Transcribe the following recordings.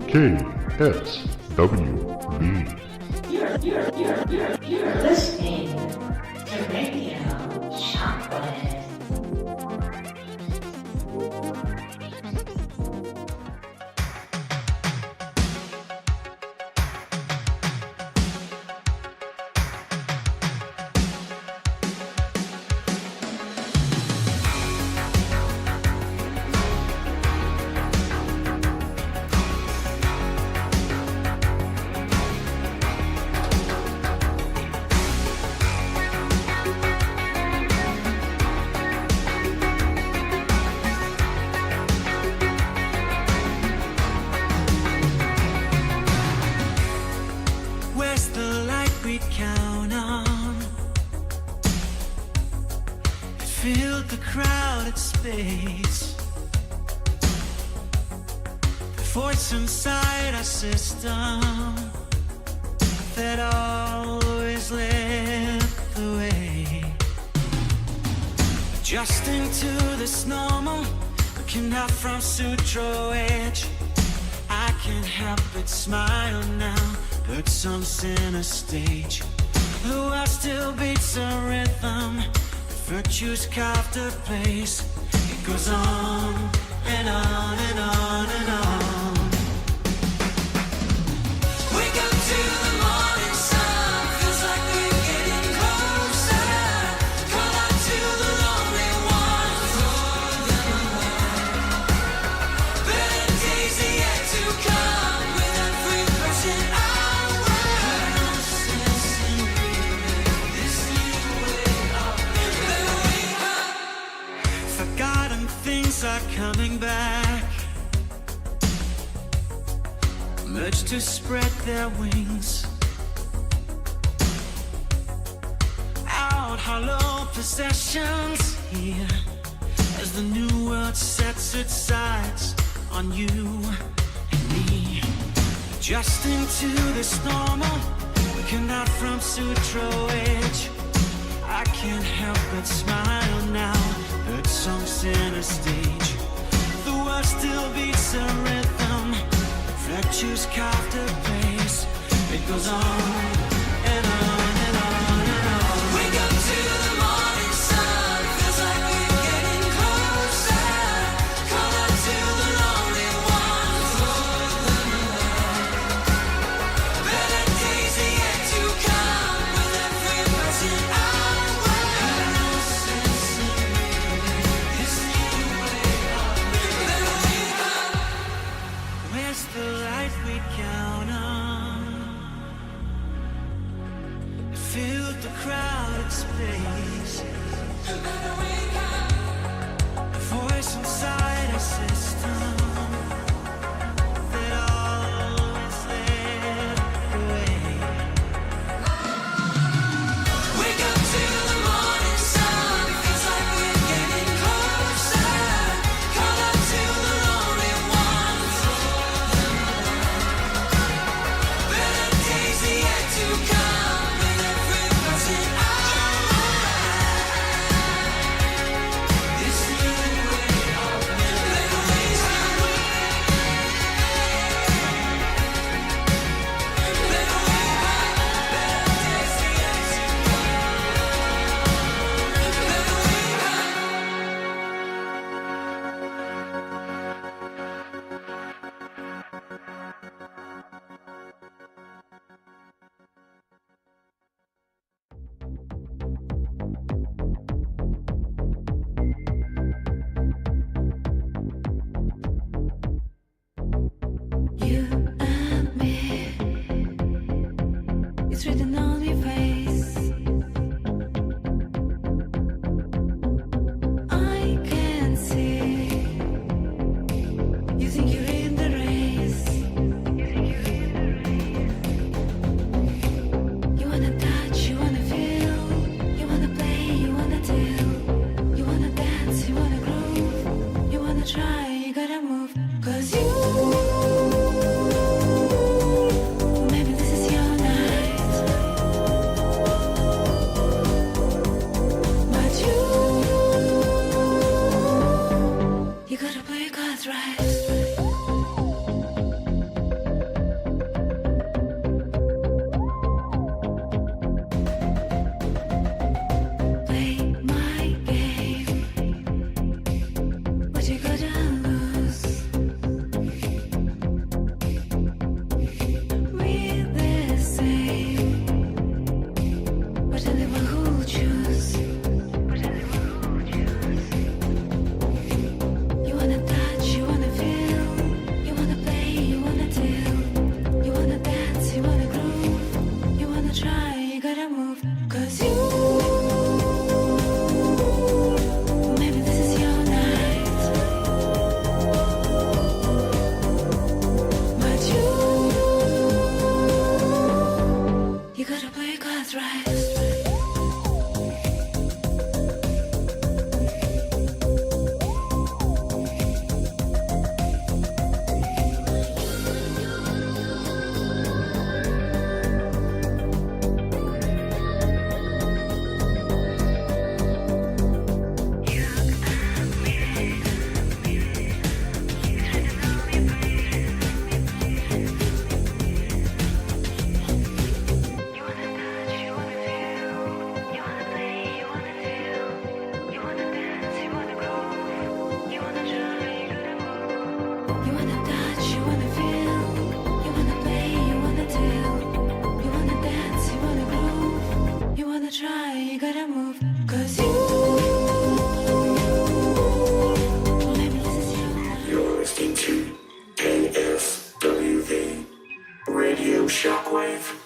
KSWV. You're listening to Radio Shockwave. Inside our system that always led the way, adjusting to this normal, looking out from Sutro Edge. I can't help but smile now, heard some center stage. The world still beats a rhythm, virtue's carved a place. It goes on and on and on and on. To the morning sun, feels like we're getting closer. Call out to the lonely ones. Better days are yet to come with every present hour. This new way of living. Forgotten things are coming back, urge to spread their wings. Out hollow possessions here, as the new world sets its sights on you and me. Adjusting to this normal, looking out from Sutro Edge. I can't help but smile now, heard songs center stage. The world still beats a rhythm, virtue's carved a place. It goes on and on and on and on. Wake up to the morning sun, feels like we're getting closer. Call out to the lonely ones. Better days are yet to come with every present hour. This new way of living. Where's the light we count on? Filled the crowded space. The voice inside our system that always led the way. Wake up to the morning sun, feels like we're getting closer. Call out to the lonely ones. Better days are yet to come with every present hour. This new way of living. You and me, it's written on your face. I can see. You think you're in the race. You wanna touch, you wanna feel, you wanna play, you wanna deal, you wanna dance, you wanna groove, you wanna try, you gotta move. 'Cause you, maybe this is your night. But you gotta play your cards right. listening to KSWV Radio Shockwave.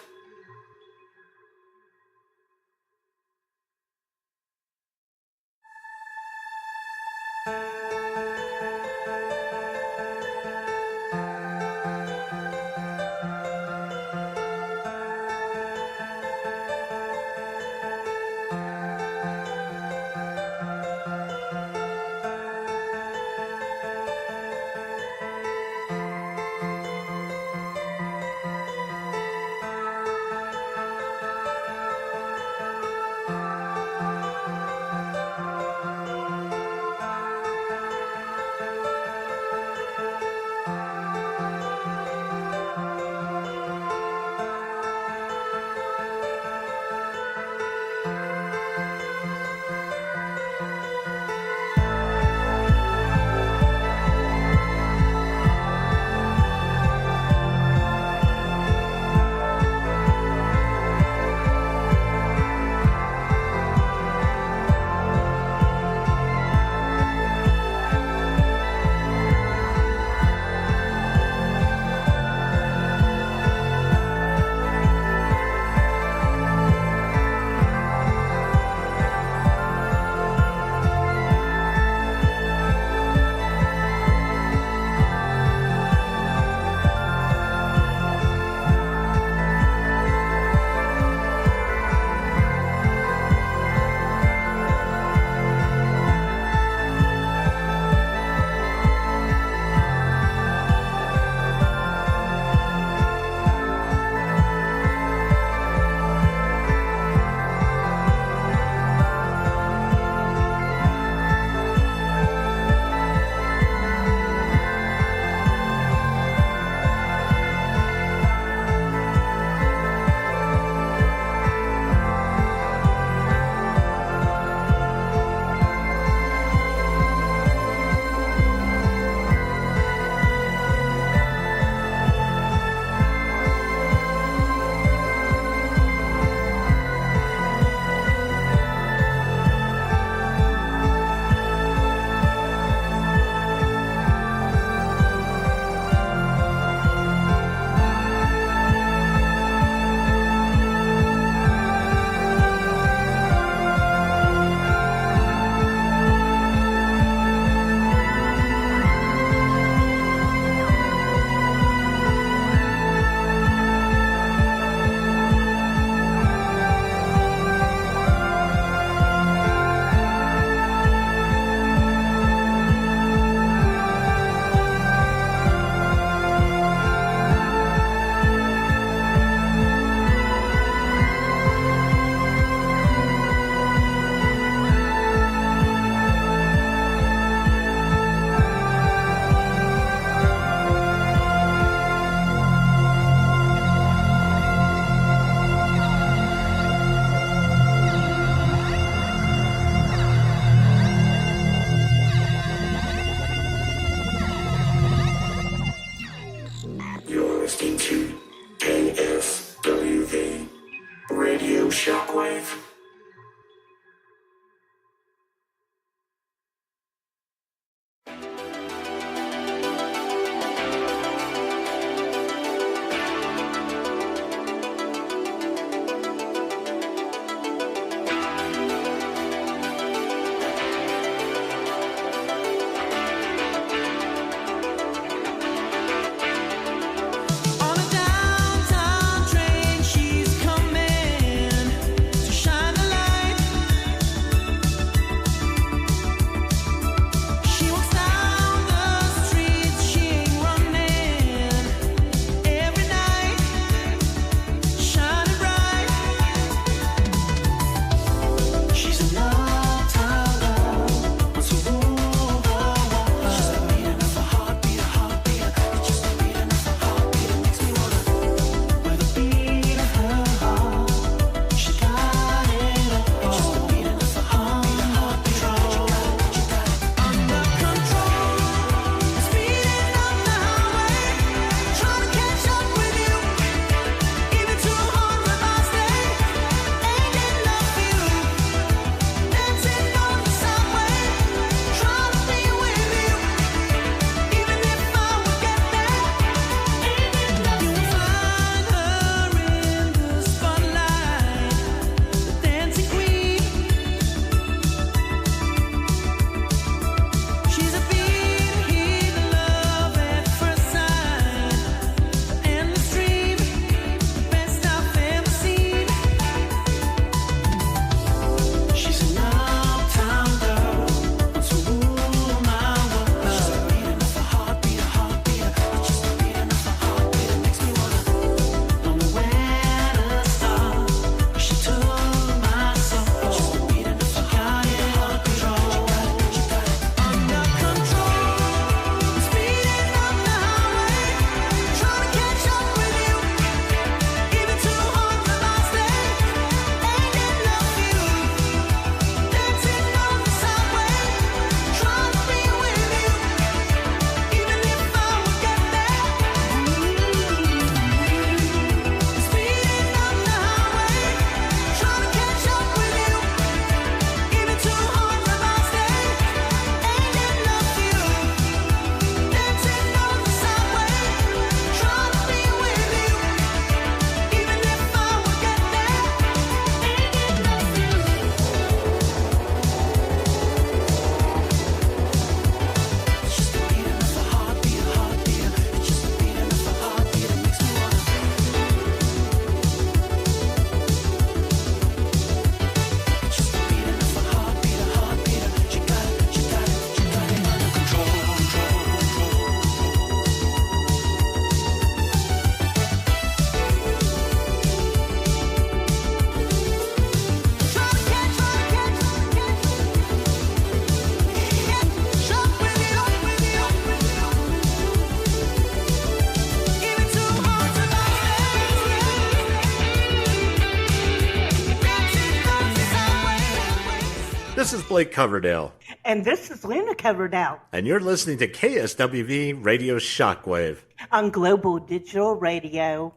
This is Blake Coverdale. And this is Luna Coverdale. And you're listening to KSWV Radio Shockwave on Global Digital Radio.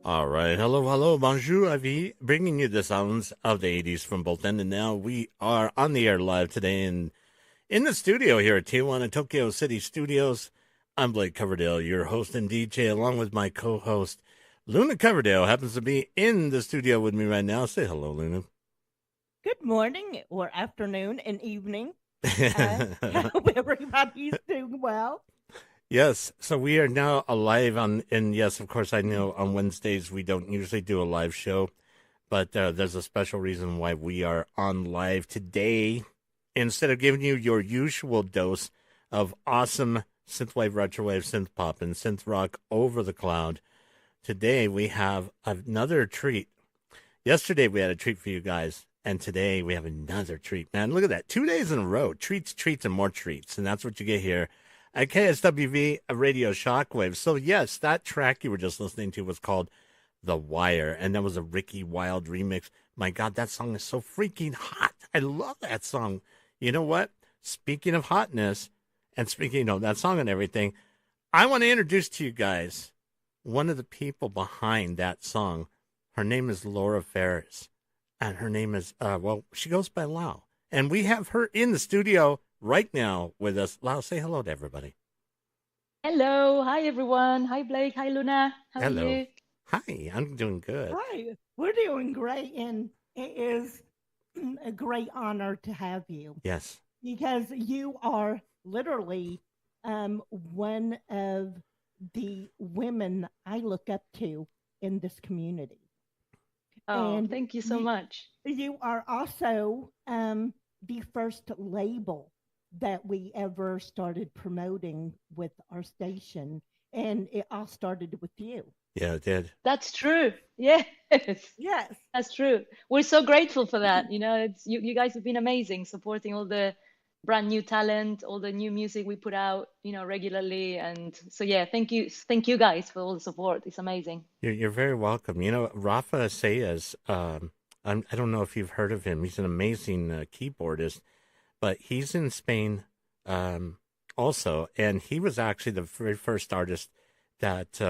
All right. Hello, bonjour, Avi. Bringing you the sounds of the 80s from both end and now. We are on the air live today in the studio here at Tijuana, Tokyo City Studios. I'm Blake Coverdale, your host and DJ, along with my co-host, Luna Coverdale, happens to be in the studio with me right now. Say hello, Luna. Good morning or afternoon and evening. Hope everybody's doing well. Yes, so we are now live on, and yes, of course, I know on Wednesdays we don't usually do a live show, but there's a special reason why we are on live today. Instead of giving you your usual dose of awesome synthwave, retrowave, synth pop, and synth rock over the cloud, today we have another treat. Yesterday we had a treat for you guys, and today we have another treat. Man, look at that. 2 days in a row. Treats, and more treats, and that's what you get here at KSWV Radio Shockwave. So yes, that track you were just listening to was called The Wire, and that was a Ricky Wilde remix. My God, that song is so freaking hot. I love that song. You know what? Speaking of hotness, and speaking of that song and everything, I want to introduce to you guys one of the people behind that song. Her name is Laura Ferris, and her name is, she goes by LAU. And we have her in the studio right now with us. LAU, say hello to everybody. Hello. Hi, everyone. Hi, Blake. Hi, Luna. How Hello. are you? Hi, I'm doing good. Hi, we're doing great, and it is a great honor to have you Yes. because you are literally one of the women I look up to in this community. Oh, And thank you so much. You are also the first label that we ever started promoting with our station, and it all started with you. Yeah, it did. That's true. Yes. Yes. That's true. We're so grateful for that. You know, it's you guys have been amazing supporting all the brand new talent, all the new music we put out, regularly. And so, yeah, thank you. Thank you guys for all the support. It's amazing. You're very welcome. You know, Rafa Sayas, I don't know if you've heard of him. He's an amazing keyboardist, but he's in Spain also. And he was actually the very first artist that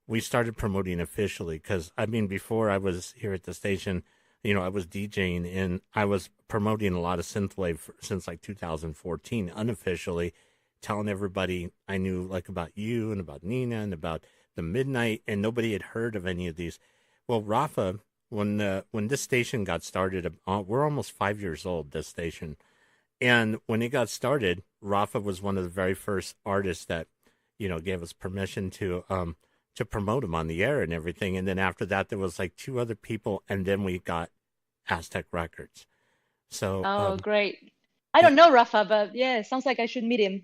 we started promoting officially. Because, I mean, before I was here at the station, I was DJing and I was promoting a lot of synthwave since like 2014 unofficially, telling everybody I knew like about you and about Nina and about the Midnight, and nobody had heard of any of these. Well, Rafa, when this station got started, we're almost 5 years old, this station. And when it got started, Rafa was one of the very first artists that, gave us permission to promote him on the air and everything. And then after that, there was like 2 other people, and then we got Aztec Records. So Great. I don't know Rafa, but yeah, sounds like I should meet him.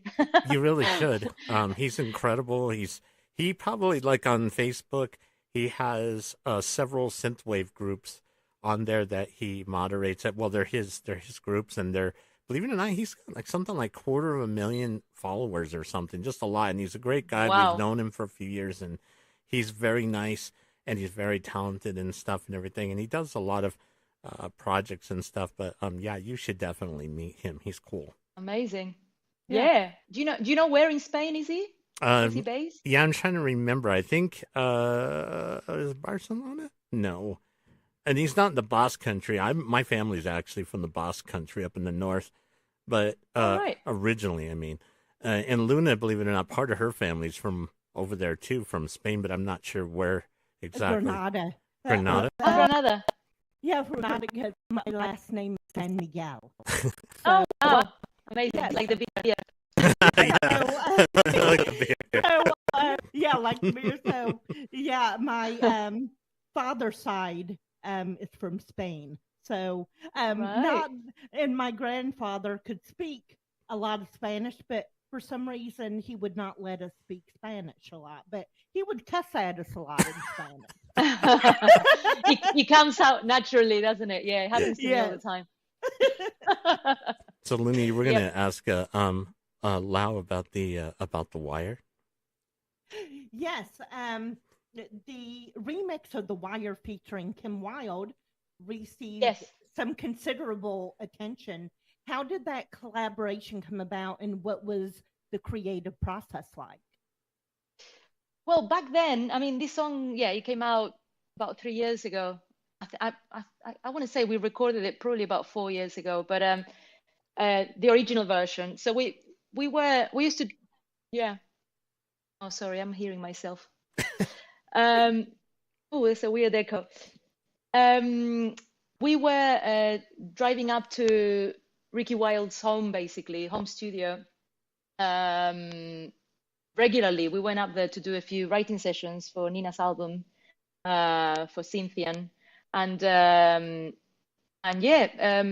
You really should. He's incredible. He probably, like, on Facebook, he has several synthwave groups on there that he moderates. Well, they're his groups, and they're, believe it or not, he's got like something like 250,000 followers or something, just a lot. And he's a great guy. Wow. We've known him for a few years, and he's very nice, and he's very talented and stuff and everything. And he does a lot of projects and stuff. But yeah, you should definitely meet him. He's cool. Amazing. Yeah. Do you know where in Spain is he? Is he based? Yeah, I'm trying to remember. I think is Barcelona? No. And he's not in the Basque Country. My family's actually from the Basque Country up in the north. But Right. originally, I mean. And Luna, believe it or not, part of her family's from over there too, from Spain, but I'm not sure where exactly. Granada. Granada? Granada. Yeah, Granada, because my last name is San Miguel. Oh, wow. Amazing. Yes. Like the beer. Like the beer. Yeah, like me. So, yeah, my father's side is from Spain. So, not, and my grandfather could speak a lot of Spanish, but for some reason he would not let us speak Spanish a lot. But he would cuss at us a lot in Spanish. He comes out naturally, doesn't it? Yeah, it happens to me all the time. So, Luna, we're going to ask LAU about the Wire. Yes, the remix of The Wire featuring Kim Wilde received some considerable attention. How did that collaboration come about, and what was the creative process like? Well, back then, I mean, this song, it came out about 3 years ago. I want to say we recorded it probably about 4 years ago, but the original version. So we used to, yeah. Oh, sorry, I'm hearing myself. Oh, it's a weird echo. We were driving up to Ricky Wilde's home, basically home studio, regularly. We went up there to do a few writing sessions for Nina's album, for Cynthian, and yeah, I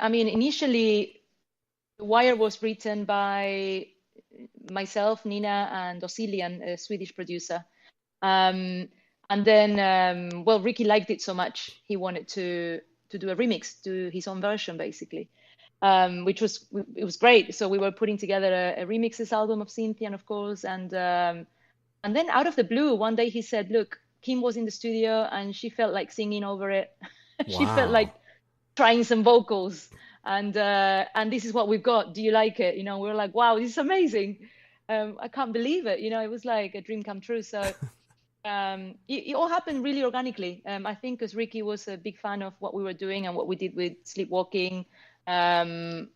mean, initially, The Wire was written by myself, Nina, and Osilian, a Swedish producer. And then, well, Ricky liked it so much, he wanted to do a remix, do his own version, basically, which was it was great. So we were putting together a remixes album of Cynthian, of course, and then out of the blue, one day he said, "Look, Kim was in the studio and she felt like singing over it. She felt like trying some vocals, and this is what we've got. Do you like it?" You know, we were like, "Wow, this is amazing! I can't believe it." You know, it was like a dream come true. So it all happened really organically. I think because Ricky was a big fan of what we were doing and what we did with Sleepwalking, and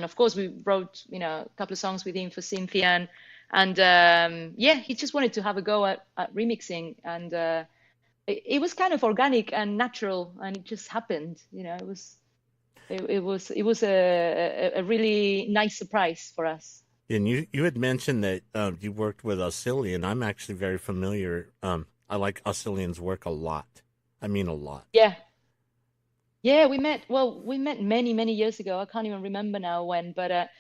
of course we wrote, you know, a couple of songs with him for Cynthian, and yeah, he just wanted to have a go at remixing, and it was kind of organic and natural, and it just happened. You know, it was a really nice surprise for us. And you had mentioned that you worked with Osilian. I'm actually very familiar. I like Osilian's work a lot. I mean, a lot. Yeah. Yeah, we met many years ago. I can't even remember now when, but at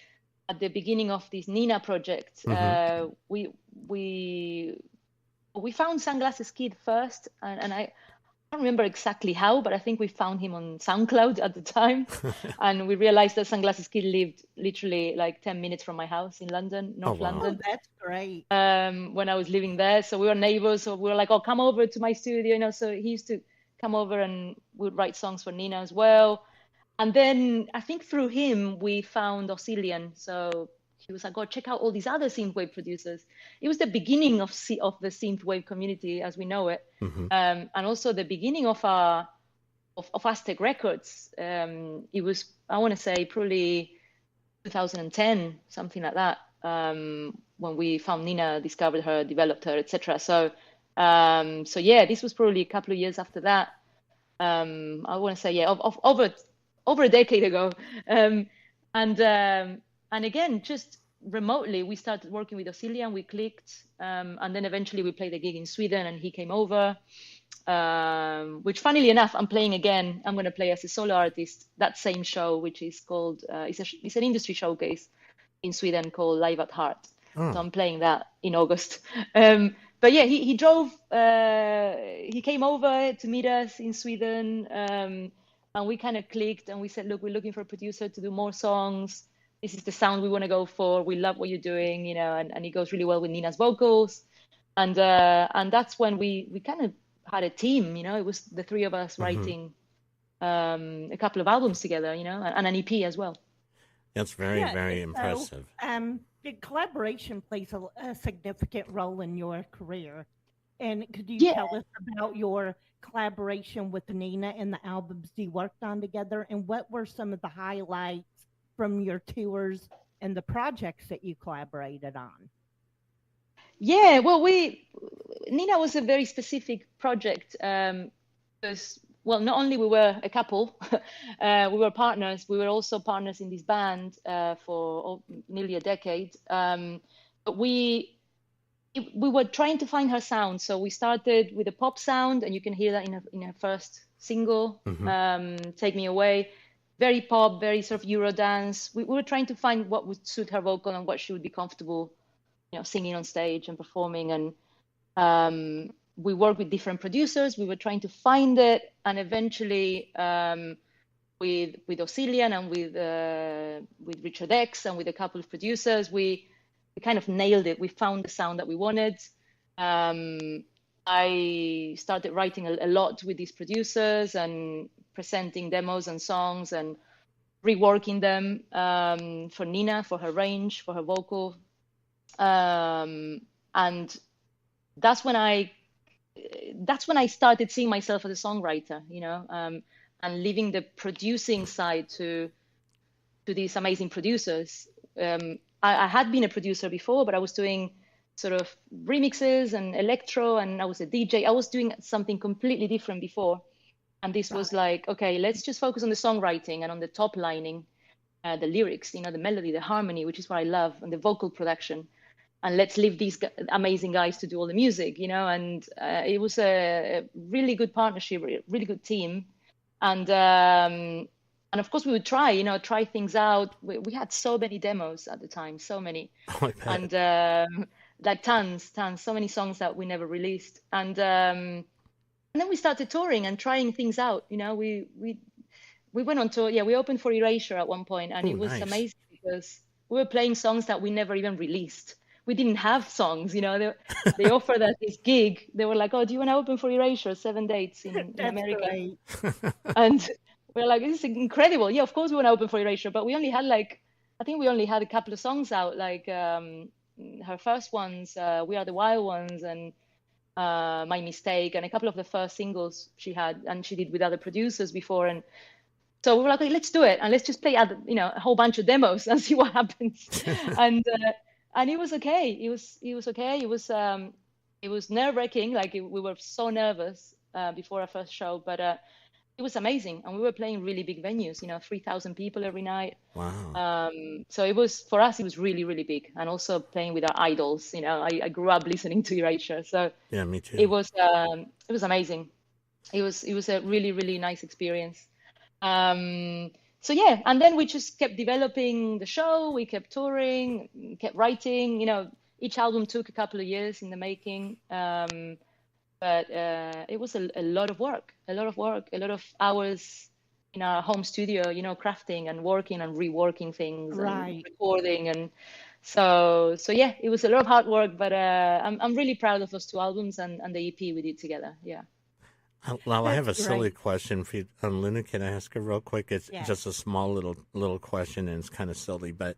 the beginning of this Nina project, we found Sunglasses Kid first, and I don't remember exactly how, but I think we found him on SoundCloud at the time, and we realized that Sunglasses Kid lived literally like 10 minutes from my house in London, North London. Oh, that's great. When I was living there, so we were neighbors, so we were like, "Oh, come over to my studio," you know. So he used to come over and would write songs for Nina as well. And then I think through him we found Osilian. So he was like, "Oh, check out all these other synthwave producers." It was the beginning of the synthwave community as we know it, and also the beginning of Aztec Records. It was, I want to say, probably 2010, something like that, when we found Nina, discovered her, developed her, etc. So yeah, this was probably a couple of years after that. I want to say, yeah, over a decade ago, and again, just remotely, we started working with Osilian, we clicked, and then eventually we played a gig in Sweden and he came over, which funnily enough, I'm playing again. I'm going to play as a solo artist, that same show, which is called, it's an industry showcase in Sweden called Live at Heart. So I'm playing that in August. But yeah, he drove, he came over to meet us in Sweden, and we kind of clicked and we said, "Look, we're looking for a producer to do more songs. This is the sound we want to go for. We love what you're doing," you know, and it goes really well with Nina's vocals. And that's when we kind of had a team, you know. It was the three of us writing a couple of albums together, you know, and an EP as well. That's very impressive. The collaboration plays a significant role in your career. And could you tell us about your collaboration with Nina and the albums you worked on together, and what were some of the highlights from your tours and the projects that you collaborated on? Yeah, well, Nina was a very specific project, because, well, not only we were a couple, we were partners. We were also partners in this band for nearly a decade. But we were trying to find her sound. So we started with a pop sound, and you can hear that in her first single, "Take Me Away." Very pop, very sort of Eurodance. We were trying to find what would suit her vocal and what she would be comfortable, you know, singing on stage and performing. And we worked with different producers. We were trying to find it, and eventually, with Osilian and with Richard X and with a couple of producers, we kind of nailed it. We found the sound that we wanted. I started writing a lot with these producers and presenting demos and songs and reworking them for Nina, for her range, for her vocal. And that's when I that's when I started seeing myself as a songwriter, and leaving the producing side to these amazing producers. I had been a producer before, but I was doing sort of remixes and electro, and I was a DJ. I was doing something completely different before. And this was like, okay, let's just focus on the songwriting and on the top lining, the lyrics, the melody, the harmony, which is what I love, and the vocal production. And let's leave these amazing guys to do all the music, and it was a really good partnership, really good team. And of course we would try things out. We had so many demos at the time, so many. Oh, I bet. And like tons, so many songs that we never released. And then we started touring and trying things out. We went on tour. Yeah, we opened for Erasure at one point, and Oh, it was nice. amazing because we were playing songs that we never even released. We didn't have songs, they offered us this gig. They were like, "Oh, do you want to open for Erasure? 7 dates in That's America." great. And we're like, "This is incredible. Yeah, of course we want to open for Erasure." But we only had I think we only had a couple of songs out, like her first ones, "We Are the Wild Ones" and "My Mistake," and a couple of the first singles she had, and she did with other producers before. And so we were like, "Okay, let's do it, and let's just play a whole bunch of demos and see what happens." And it was okay. It was okay. It was nerve-wracking. We were so nervous before our first show, but it was amazing. And we were playing really big venues, 3,000 people every night. Wow. So for us, it was really, really big. And also playing with our idols. I grew up listening to Erasure, so Yeah, me too. it was amazing. It was a really, really nice experience. So yeah, and then we just kept developing the show. We kept touring, kept writing. Each album took a couple of years in the making, but it was a lot of work, a lot of hours in our home studio. Crafting and working and reworking things, Right. and recording, and so yeah, it was a lot of hard work. But I'm really proud of those 2 albums and the EP we did together. Yeah. Well, I have a That's silly great. question for you. Luna, can I ask her real quick? It's Yeah. just a small little question, and it's kind of silly. But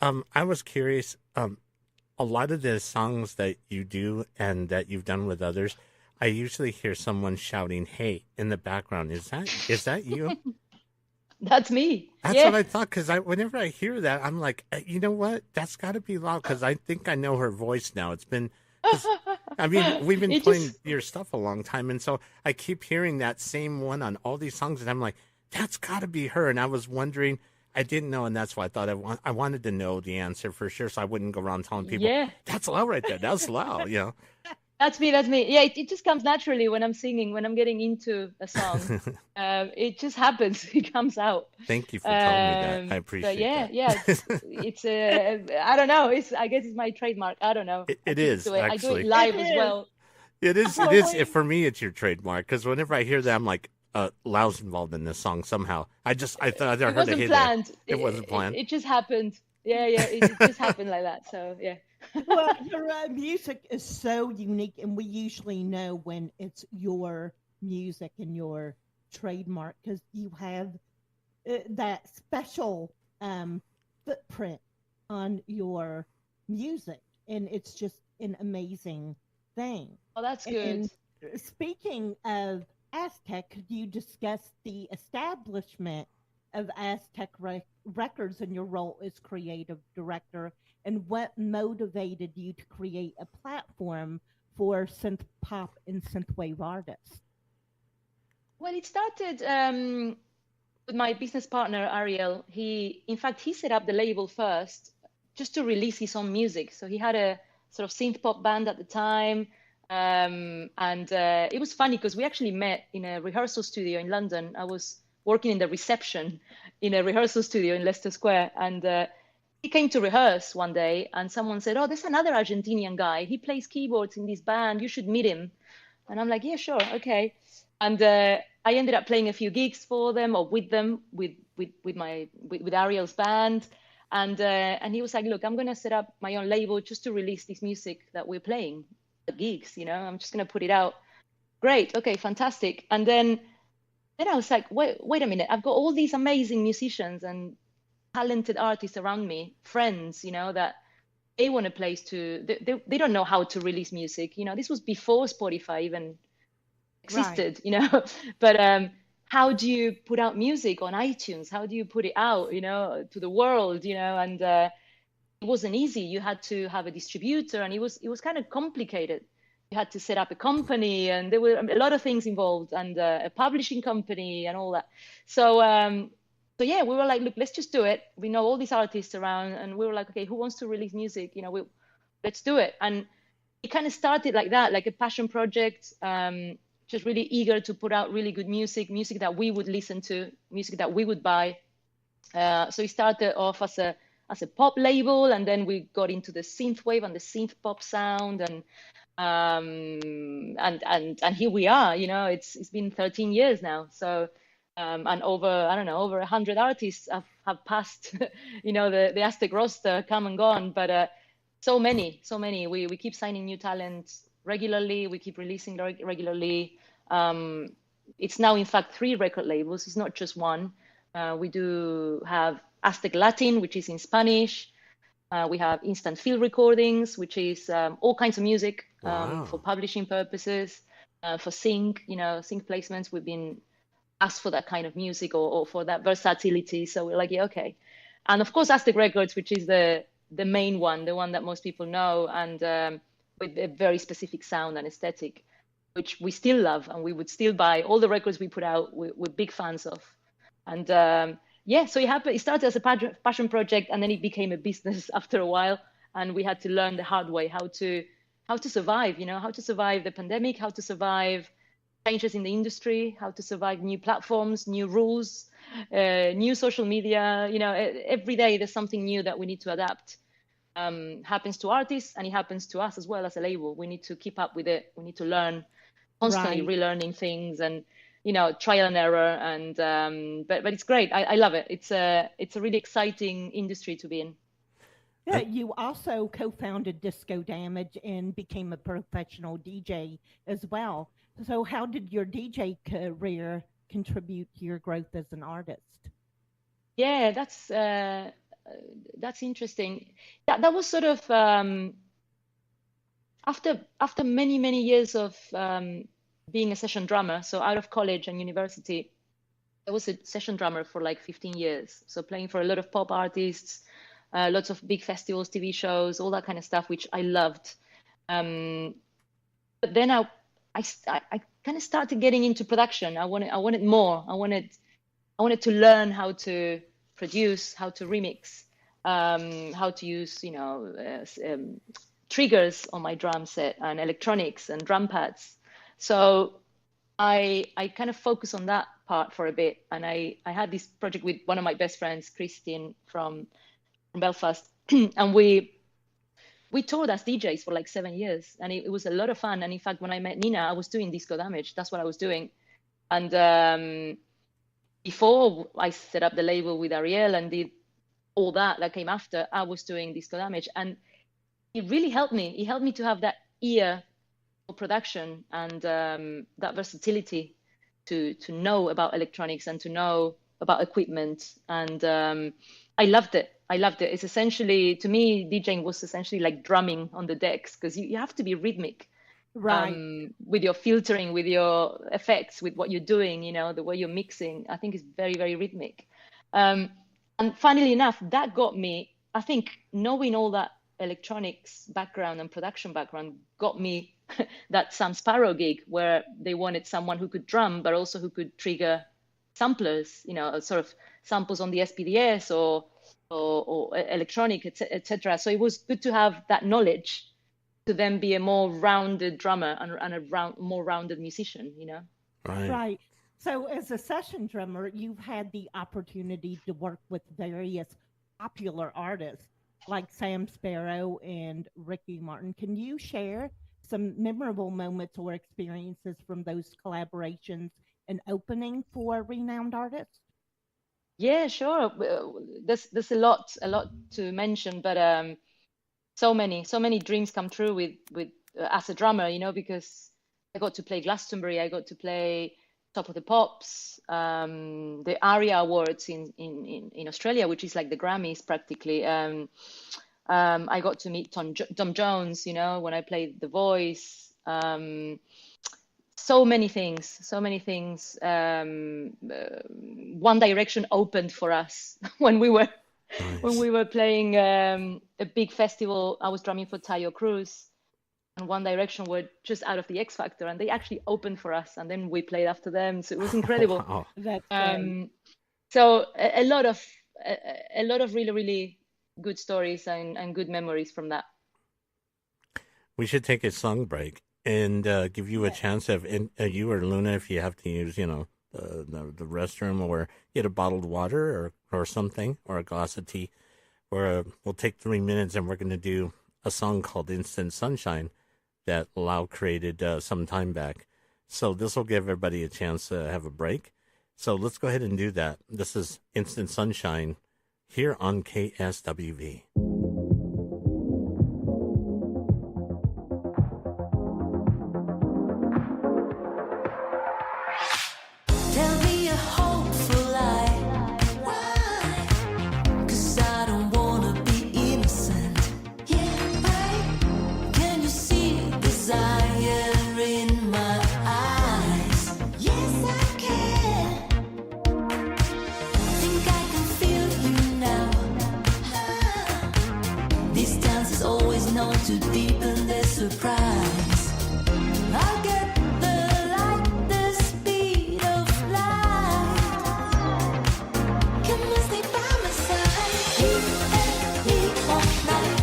I was curious. A lot of the songs that you do and that you've done with others, I usually hear someone shouting "Hey" in the background. Is that you? That's me. That's Yeah. what I thought. Because whenever I hear that, I'm like, you know what? That's got to be loud. Because I think I know her voice now. It's been. 'Cause, I mean, we've been It playing just- your stuff a long time, and so I keep hearing that same one on all these songs, and I'm like, that's got to be her. And I was wondering, I didn't know, and that's why I thought I wanted to know the answer for sure, so I wouldn't go around telling people, Yeah. that's loud right there. That's loud, That's me. Yeah, it just comes naturally when I'm singing, when I'm getting into a song. It just happens. It comes out. Thank you for telling me that. I appreciate But yeah, that. yeah, it's I don't know. I guess it's my trademark. I don't know. It I just is, do it. I do actually. it live It as is. well. It is. Oh, It is. wait. For me, it's your trademark. Because whenever I hear that, I'm like, Lau's involved in this song somehow. I thought I It heard a wasn't hey planned. there. It wasn't planned. It just happened. Yeah, it just happened like that. So yeah. Well, your music is so unique, and we usually know when it's your music and your trademark because you have that special footprint on your music, and it's just an amazing thing. Oh, that's good. And speaking of Aztec, could you discuss the establishment of Aztec Records and your role as creative director, and what motivated you to create a platform for synth pop and synthwave artists? Well, it started with my business partner, Ariel. In fact, he set up the label first just to release his own music. So he had a sort of synth pop band at the time. And it was funny because we actually met in a rehearsal studio in London. I was working in the reception in a rehearsal studio in Leicester Square. And he came to rehearse one day and someone said, "Oh, there's another Argentinian guy. He plays keyboards in this band. You should meet him." And I'm like, "Yeah, sure. Okay." And I ended up playing a few gigs for them or with them with Ariel's band. And he was like, "Look, I'm going to set up my own label just to release this music that we're playing at gigs. I'm just going to put it out." Great. Okay, fantastic. And then I was like, wait a minute. I've got all these amazing musicians and talented artists around me, friends, that they want a place to, they don't know how to release music. This was before Spotify even existed, but how do you put out music on iTunes? How do you put it out, to the world, and it wasn't easy. You had to have a distributor, and it was kind of complicated. You had to set up a company, and there were a lot of things involved, and a publishing company and all that. So yeah, we were like, look, let's just do it. We know all these artists around, and we were like, okay, who wants to release music? Let's do it. And it kind of started like that, like a passion project. Just really eager to put out really good music that we would listen to, music that we would buy. So it started off as a pop label, and then we got into the synthwave and the synth pop sound, and here we are. It's been 13 years now. So and over 100 artists have passed, the Aztec roster, come and gone, but so many. We keep signing new talent regularly. We keep releasing regularly. It's now, in fact, 3 record labels. It's not just one. We do have Aztec Latin, which is in Spanish. We have Instant Field Recordings, which is all kinds of music for publishing purposes, for sync placements. We've been asked for that kind of music or for that versatility. So we're like, yeah, okay. And of course, Aztec Records, which is the main one, the one that most people know, and with a very specific sound and aesthetic, which we still love, and we would still buy all the records we put out. We're big fans of. And yeah, so it started as a passion project, and then it became a business after a while. And we had to learn the hard way how to survive, how to survive the pandemic, how to survive changes in the industry, how to survive new platforms, new rules, new social media. Every day there's something new that we need to adapt. Happens to artists, and it happens to us as well as a label. We need to keep up with it. We need to learn, constantly relearning things, and trial and error. And but it's great. I love it. It's a really exciting industry to be in. Yeah, you also co-founded Disco Damage and became a professional DJ as well. So how did your DJ career contribute to your growth as an artist? Yeah, that's interesting. That was sort of after many years of being a session drummer. So out of college and university, I was a session drummer for like 15 years. So playing for a lot of pop artists, lots of big festivals, TV shows, all that kind of stuff, which I loved. But then I kind of started getting into production. I wanted more. I wanted to learn how to produce, how to remix, how to use triggers on my drum set and electronics and drum pads. So I kind of focused on that part for a bit, and I had this project with one of my best friends, Christine from Belfast, and we toured as DJs for like 7 years, and it was a lot of fun. And in fact, when I met Nina, I was doing Disco Damage. That's what I was doing. And before I set up the label with Ariel and did all that came after, I was doing Disco Damage, and it really helped me. It helped me to have that ear for production and that versatility to know about electronics and to know about equipment. And I loved it. It's essentially, to me, DJing was essentially like drumming on the decks, because you have to be rhythmic, with your filtering, with your effects, with what you're doing, the way you're mixing. I think it's very, very rhythmic. And funnily enough, that got me, I think, knowing all that electronics background and production background got me that Sam Sparrow gig, where they wanted someone who could drum, but also who could trigger samplers, sort of samples on the SPDS or electronic, etc. So it was good to have that knowledge to then be a more rounded drummer and a more rounded musician, Right. So as a session drummer, you've had the opportunity to work with various popular artists like Sam Sparrow and Ricky Martin. Can you share some memorable moments or experiences from those collaborations and opening for renowned artists? Yeah, sure. There's a lot to mention, but so many dreams come true with as a drummer, because I got to play Glastonbury, I got to play Top of the Pops, the ARIA Awards in Australia, which is like the Grammys practically. I got to meet Tom Jones, you know, when I played The Voice. So many things. One Direction opened for us when we were playing a big festival. I was drumming for Tayo Cruz, and One Direction were just out of the X Factor, and they actually opened for us, and then we played after them. So it was incredible. Wow. That's great. So a lot of really, really good stories and good memories from that. We should take a song break and give you a chance of you or Luna, if you have to use, the restroom, or get a bottled water or something, or a glass of tea. Or we'll take 3 minutes and we're going to do a song called Instant Sunshine that LAU created some time back. So this will give everybody a chance to have a break. So let's go ahead and do that. This is Instant Sunshine here on KSWV. Tell me a hopeful lie. Why? 'Cause I don't wanna be innocent. Yeah, right. Can you see desire in my eyes? Yes, I can. Think I can feel you now. This dance is always known to deepen the surprise. I'll get the light, the speed of light. Come and stay by my side. You and me all night.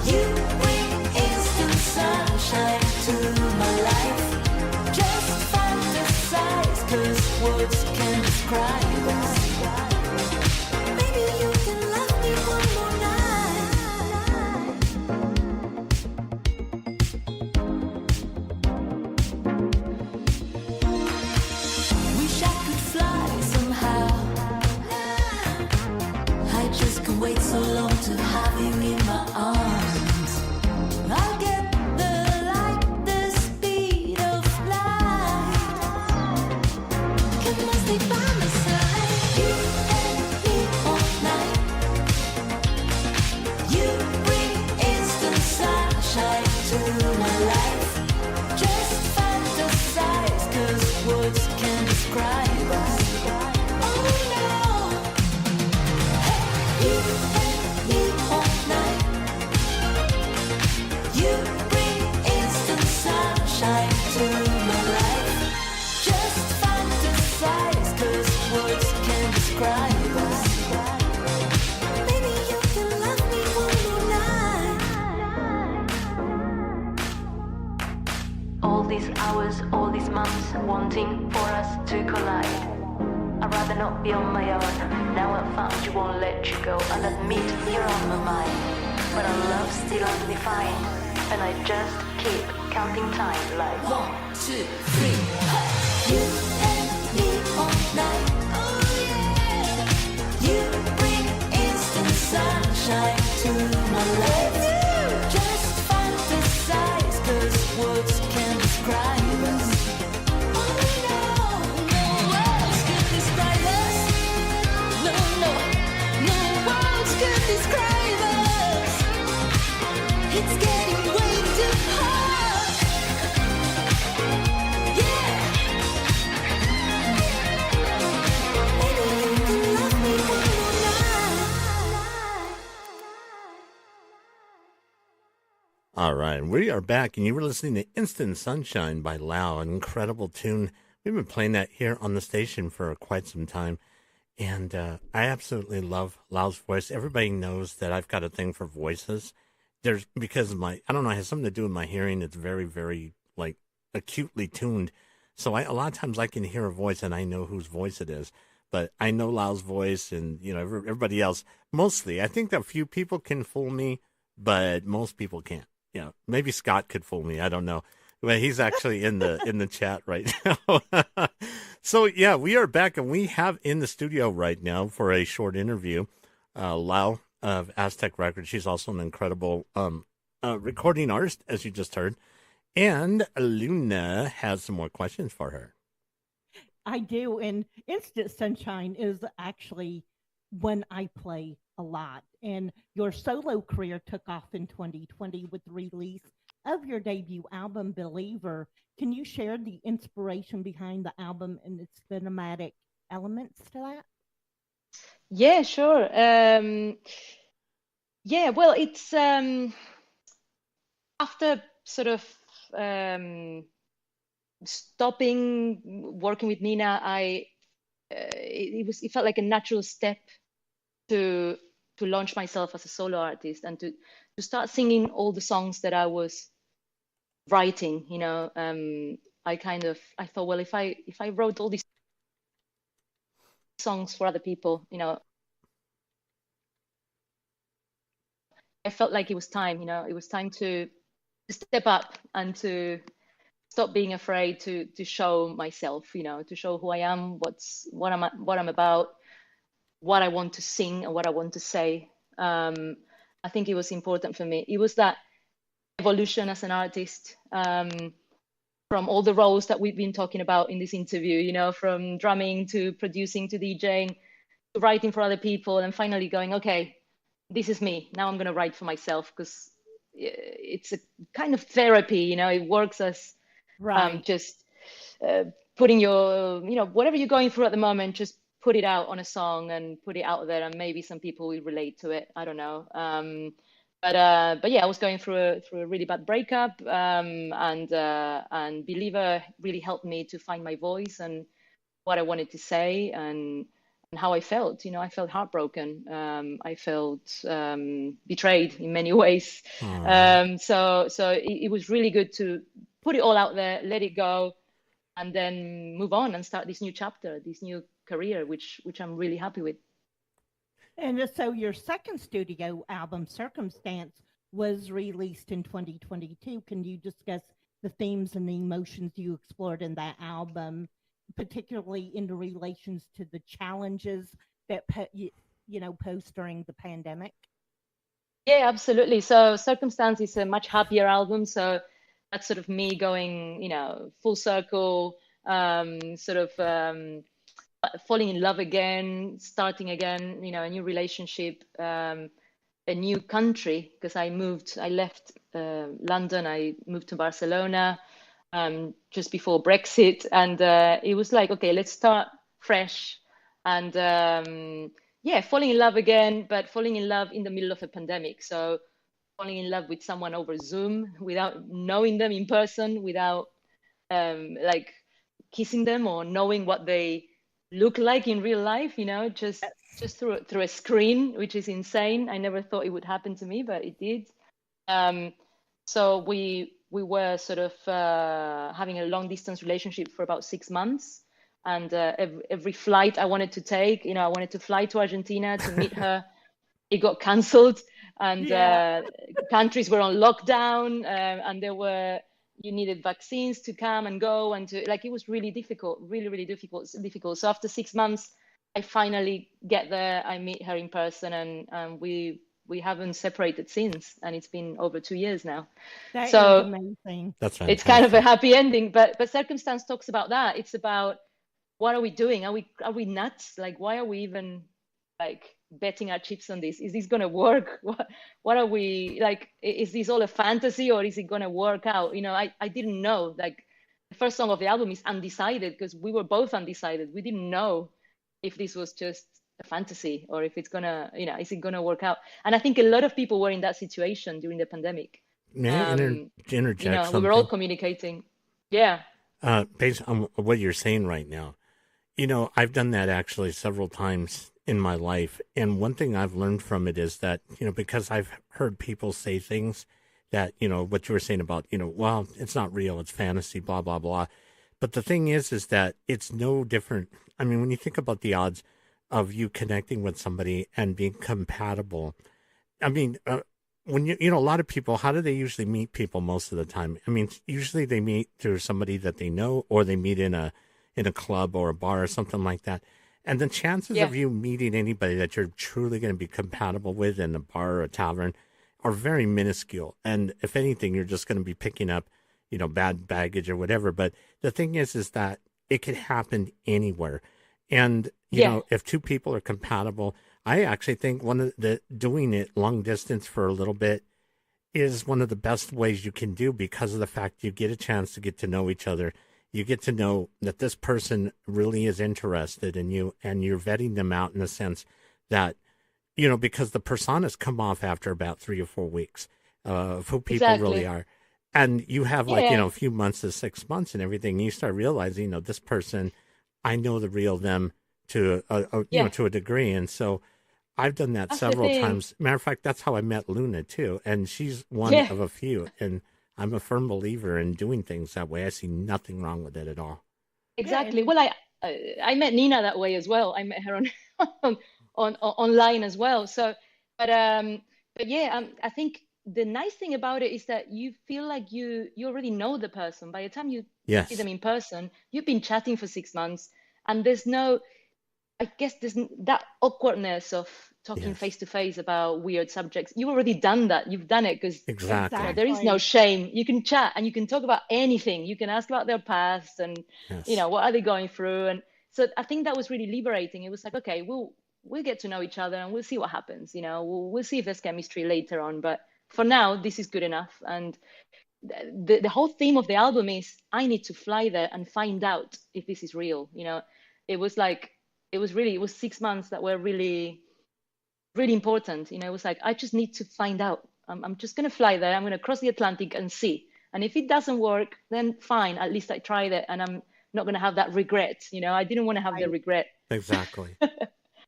You bring instant sunshine to my life. Just fantasize, 'cause words can't describe us. Maybe you can love me one more night. Wish I could fly somehow. I just can't wait so long to have you in my arms. I'll get the light, the speed of light. Come and stay by my side. You and me all night. You bring instant sunshine to my life. Just fantasize, 'cause words can't describe us. Oh no. Hey, you and me all night. You bring instant sunshine to my life. Just fantasize, 'cause words can't describe us. Maybe you can love me one more night. All these hours, all these months, wanting for us to collide. I'd rather not be on my own. Now I've found you, won't let you go. I'll admit you're on my mind, but our love's still undefined, and I just keep counting time like 1, 2, 3. You and me all night. Oh yeah. You bring instant sunshine to my life. Just fantasize, 'cause words can't describe us. Oh no, no words can describe us. No, no, no words can describe us. It's getting way too hard. Yeah. Maybe you can love me one more night. All right, we are back, and you were listening to Instant Sunshine by LAU, an incredible tune. We've been playing that here on the station for quite some time, and I absolutely love LAU's voice. Everybody knows that I've got a thing for voices. Because of I don't know, it has something to do with my hearing. It's very, very, acutely tuned. So a lot of times I can hear a voice, and I know whose voice it is. But I know LAU's voice, and, everybody else. Mostly, I think that a few people can fool me, but most people can't. Maybe Scott could fool me. I don't know. But he's actually in the chat right now. So yeah, we are back, and we have in the studio right now for a short interview, LAU of Aztec Records. She's also an incredible recording artist, as you just heard. And Luna has some more questions for her. I do, and Instant Sunshine is actually when I play a lot. And your solo career took off in 2020 with the release of your debut album, Believer. Can you share the inspiration behind the album and its cinematic elements to that? Yeah, sure. Yeah, well, it's after sort of stopping working with Nina, it felt like a natural step to launch myself as a solo artist and to start singing all the songs that I was writing. I thought, well, if I wrote all these songs for other people, I felt like it was time. It was time to step up and to stop being afraid to show myself, to show who I am, what I'm about, what I want to sing and what I want to say. I think it was important for me. It was that evolution as an artist, from all the roles that we've been talking about in this interview, from drumming to producing to DJing to writing for other people, and finally going, okay, this is me. Now I'm going to write for myself, because it's a kind of therapy, it works as just putting your, whatever you're going through at the moment, just put it out on a song and put it out there, and maybe some people will relate to it. I don't know. But yeah, I was going through a really bad breakup, and Believer really helped me to find my voice and what I wanted to say and how I felt. I felt heartbroken. I felt betrayed in many ways. So it was really good to put it all out there, let it go, and then move on and start this new chapter, this new career, which I'm really happy with. And so your second studio album, Circumstance, was released in 2022. Can you discuss the themes and the emotions you explored in that album, particularly in the relations to the challenges that posed during the pandemic? Yeah, absolutely. So Circumstance is a much happier album. So that's sort of me going, full circle, falling in love again, starting again, a new relationship, a new country, because I left London, I moved to Barcelona just before Brexit, and it was like, okay, let's start fresh, and falling in love again, but falling in love in the middle of a pandemic. So falling in love with someone over Zoom without knowing them in person, without kissing them or knowing what they look like in real life, just through a screen, which is insane. I never thought it would happen to me, but it did. So we were sort of having a long distance relationship for about 6 months, and every flight I wanted to take, I wanted to fly to Argentina to meet her. It got cancelled, and countries were on lockdown, and you needed vaccines to come and go, and it was really difficult, really difficult. So after 6 months, I finally get there. I meet her in person, and we haven't separated since, and it's been over 2 years now. That is amazing. That's fantastic. It's kind of a happy ending, but Circumstance talks about that. It's about, what are we doing? Are we nuts? Why are we even betting our chips on this? Is this going to work? What are we is this all a fantasy, or is it going to work out? I didn't know. The first song of the album is Undecided, because we were both undecided. We didn't know if this was just a fantasy or if it's gonna, is it gonna work out? And I think a lot of people were in that situation during the pandemic. May I interject something? We were all communicating. Yeah. Based on what you're saying right now, I've done that actually several times in my life. And one thing I've learned from it is that, because I've heard people say things that, what you were saying about, well, it's not real, it's fantasy, blah, blah, blah. But the thing is that it's no different. I mean, when you think about the odds of you connecting with somebody and being compatible, I mean, when a lot of people, how do they usually meet people most of the time? I mean, usually they meet through somebody that they know, or they meet in a club or a bar or something like that. And the chances of you meeting anybody that you're truly going to be compatible with in a bar or a tavern are very minuscule. And if anything, you're just going to be picking up, bad baggage or whatever. But the thing is that it could happen anywhere. And, if two people are compatible, I actually think one of the doing it long distance for a little bit is one of the best ways you can do because of the fact you get a chance to get to know each other. You get to know that this person really is interested in you, and you're vetting them out in the sense that, because the personas come off after about 3 or 4 weeks of who people really are. And you have a few months to 6 months and everything. And you start realizing, this person, I know the real them to to a degree. And so I've done that several times. Matter of fact, that's how I met Luna too. And she's one of a few. And I'm a firm believer in doing things that way. I see nothing wrong with it at all. Exactly. Well, I met Nina that way as well. I met her on online as well. So, but yeah, I think the nice thing about it is that you feel like you already know the person. By the time you see them in person, you've been chatting for 6 months, and there's that awkwardness of talking face to face about weird subjects. You've already done that. You've done it because there is no shame. You can chat and you can talk about anything. You can ask about their past and what are they going through. And so I think that was really liberating. It was like, okay, we'll get to know each other and we'll see what happens. We'll see if there's chemistry later on. But for now, this is good enough. And the whole theme of the album is I need to fly there and find out if this is real. It was 6 months that were really, really important. It was like, I just need to find out. I'm just going to fly there. I'm going to cross the Atlantic and see. And if it doesn't work, then fine. At least I tried it, and I'm not going to have that regret. I didn't want to have the regret. Exactly.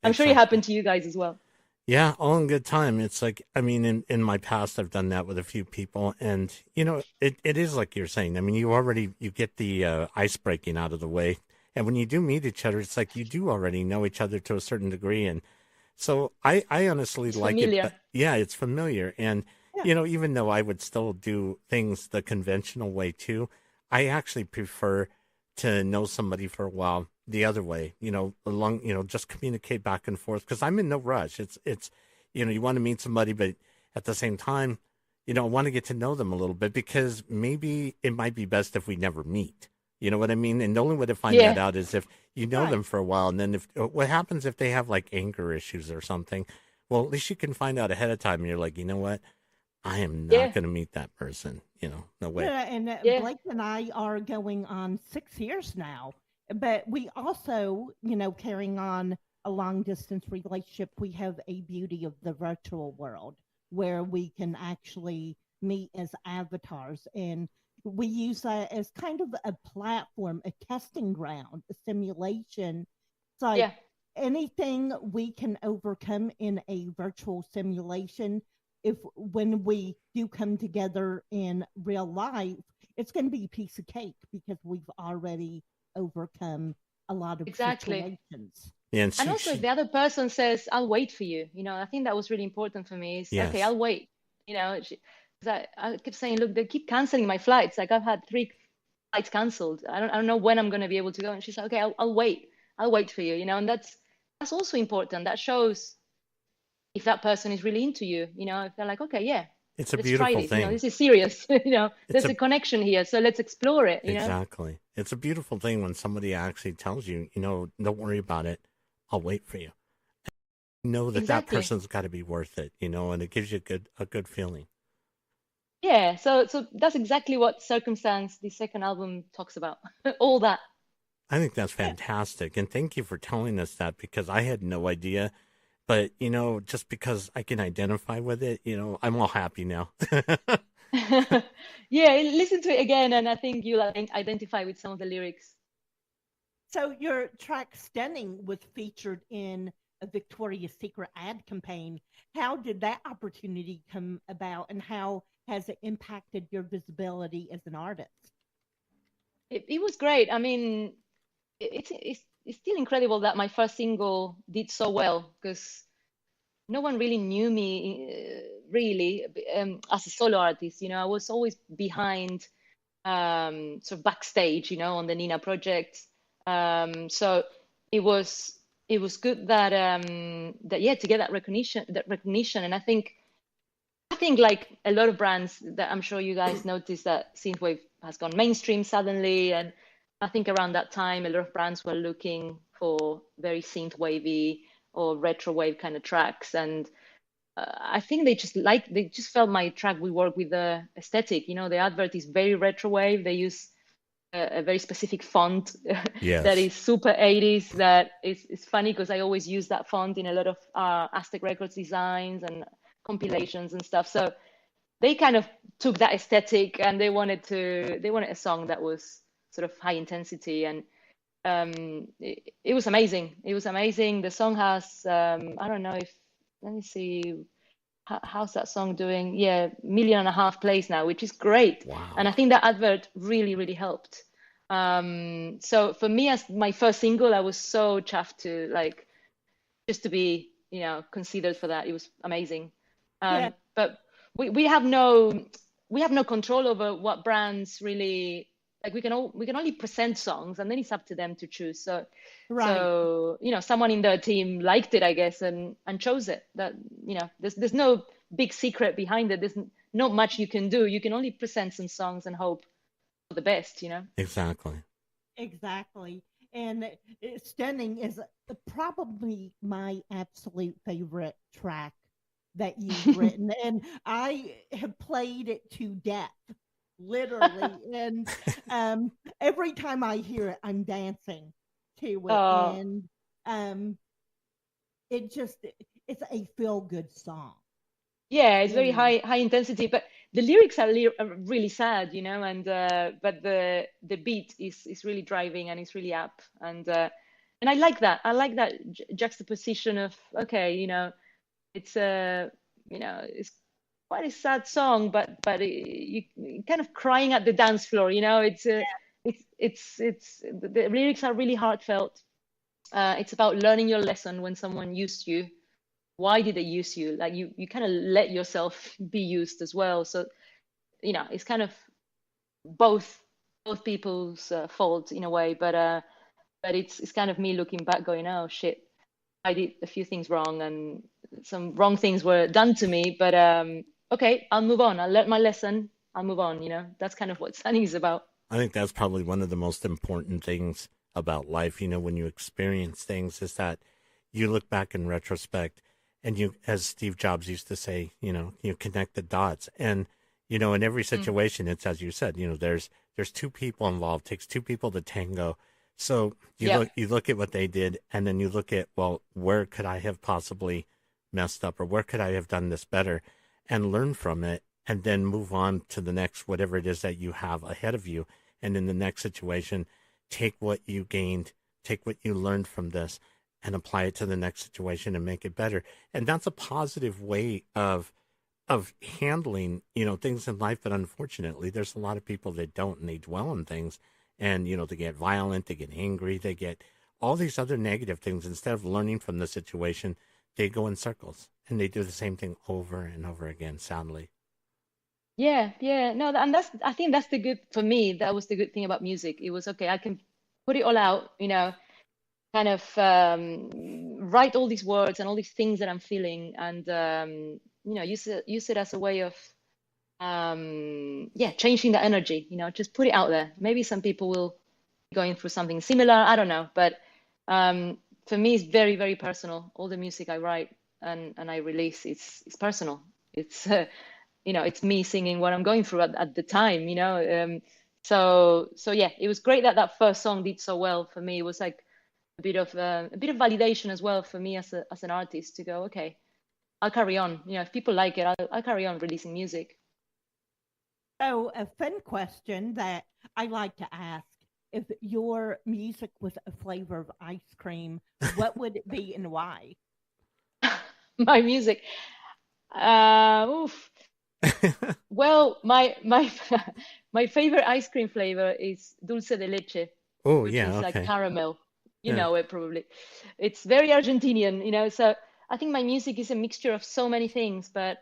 I'm sure it happened to you guys as well. Yeah, all in good time. It's like, I mean, in my past, I've done that with a few people, and it is like you're saying. I mean, you get the ice breaking out of the way, and when you do meet each other, it's like you do already know each other to a certain degree, and so I honestly like it. But yeah, it's familiar, and even though I would still do things the conventional way too, I actually prefer to know somebody for a while the other way, just communicate back and forth, because I'm in no rush. It's you want to meet somebody, but at the same time, I want to get to know them a little bit, because maybe it might be best if we never meet. You know what I mean? And the only way to find that out is if you know them for a while. And then what happens if they have like anger issues or something? Well, at least you can find out ahead of time. And you're like, you know what? I am not going to meet that person. No way. Yeah, and Blake and I are going on 6 years now. But we also, carrying on a long distance relationship, we have a beauty of the virtual world where we can actually meet as avatars. And we use that as kind of a platform, a testing ground, a simulation. It's like anything we can overcome in a virtual simulation, when we do come together in real life, it's going to be a piece of cake because we've already overcome a lot of situations. Yeah, and also if the other person says, I'll wait for you, I think that was really important for me. Okay, I'll wait. I kept saying, look, they keep canceling my flights. Like, I've had 3 flights canceled. I don't know when I'm going to be able to go. And she's like, okay, I'll wait. I'll wait for you. And that's also important. That shows if that person is really into you. If they're like, okay, yeah, it's a beautiful thing. This is serious. There's a connection here, so let's explore it. Exactly. It's a beautiful thing when somebody actually tells you, don't worry about it. I'll wait for you. That person's got to be worth it. And it gives you a good feeling. Yeah, so that's exactly what Circumstance, the second album, talks about. All that. I think that's fantastic. And thank you for telling us that, because I had no idea. But, just because I can identify with it, I'm all happy now. Yeah, listen to it again, and I think you'll identify with some of the lyrics. So your track Stunning was featured in a Victoria's Secret ad campaign. How did that opportunity come about, and how has it impacted your visibility as an artist? It was great. I mean, it's still incredible that my first single did so well, because no one really knew me as a solo artist. I was always behind, sort of backstage, on the Nina project. So it was good that to get that recognition. And I think like a lot of brands that I'm sure you guys noticed, that synthwave has gone mainstream suddenly, and I think around that time a lot of brands were looking for very synthwavy or retro wave kind of tracks. And I think they just felt my track would work with the aesthetic. You know, the advert is very retro wave. They use a very specific font Yes. that is super 80s. That is funny because I always use that font in a lot of Aztec Records designs and compilations and stuff. So they kind of took that aesthetic and they wanted a song that was sort of high intensity, and it was amazing. It was amazing. The song has I don't know if, let me see, how's that song doing? Yeah, 1.5 million plays now, which is great. Wow. And I think that advert really, really helped. So for me, as my first single, I was so chuffed to like just to be, you know, considered for that. It was amazing. Yeah. But we have no control over what brands really like. We can only present songs, and then it's up to them to choose. So Right. so you know, someone in their team liked it, I guess, and chose it. That, you know, there's no big secret behind it. There's not much you can do. You can only present some songs and hope for the best, you know. Exactly. Exactly. And Stunning is probably my absolute favorite track that you've written. And I have played it to death, literally. And every time I hear it, I'm dancing to it. Oh. And it's a feel-good song. Yeah, it's very Really. high intensity, but the lyrics are really sad, you know, and but the beat is really driving and it's really up, and I like that. I like that juxtaposition of, okay, you know, it's you know, it's quite a sad song, but you kind of crying at the dance floor, you know. It's the lyrics are really heartfelt. It's about learning your lesson when someone used you. Why did they use you? Like you kind of let yourself be used as well. So, you know, it's kind of both people's fault in a way, but it's kind of me looking back going, oh shit, I did a few things wrong and some wrong things were done to me, but okay, I'll move on. I'll learn my lesson. I'll move on, you know. That's kind of what Sunny is about. I think that's probably one of the most important things about life, you know, when you experience things, is that you look back in retrospect and you, as Steve Jobs used to say, you know, you connect the dots. And, you know, in every situation, it's, as you said, you know, there's two people involved. It takes two people to tango. So you look at what they did, and then you look at, well, where could I have possibly messed up, or where could I have done this better, and learn from it, and then move on to the next, whatever it is that you have ahead of you. And in the next situation, take what you gained, take what you learned from this, and apply it to the next situation and make it better. And that's a positive way of handling, you know, things in life. But unfortunately, there's a lot of people that don't, and they dwell on things, and, you know, they get violent, they get angry, they get all these other negative things. Instead of learning from the situation, they go in circles and they do the same thing over and over again, sadly. Yeah, no, and I think that's the good, for me, that was the good thing about music. It was, okay, I can put it all out, you know, kind of write all these words and all these things that I'm feeling, and you know, use it as a way of changing the energy, you know, just put it out there. Maybe some people will be going through something similar, I don't know, but for me, it's very, very personal. All the music I write and I release, it's personal. It's you know, it's me singing what I'm going through at the time, you know. So yeah, it was great that first song did so well for me. It was like a bit of validation as well for me as an artist, to go, okay, I'll carry on. You know, if people like it, I'll carry on releasing music. So a fun question that I like to ask: if your music was a flavor of ice cream, what would it be and why? My music, oof. Well, my my favorite ice cream flavor is dulce de leche, Oh, which yeah, is like okay. caramel. You Yeah. know it probably. It's very Argentinian, you know. So I think my music is a mixture of so many things. But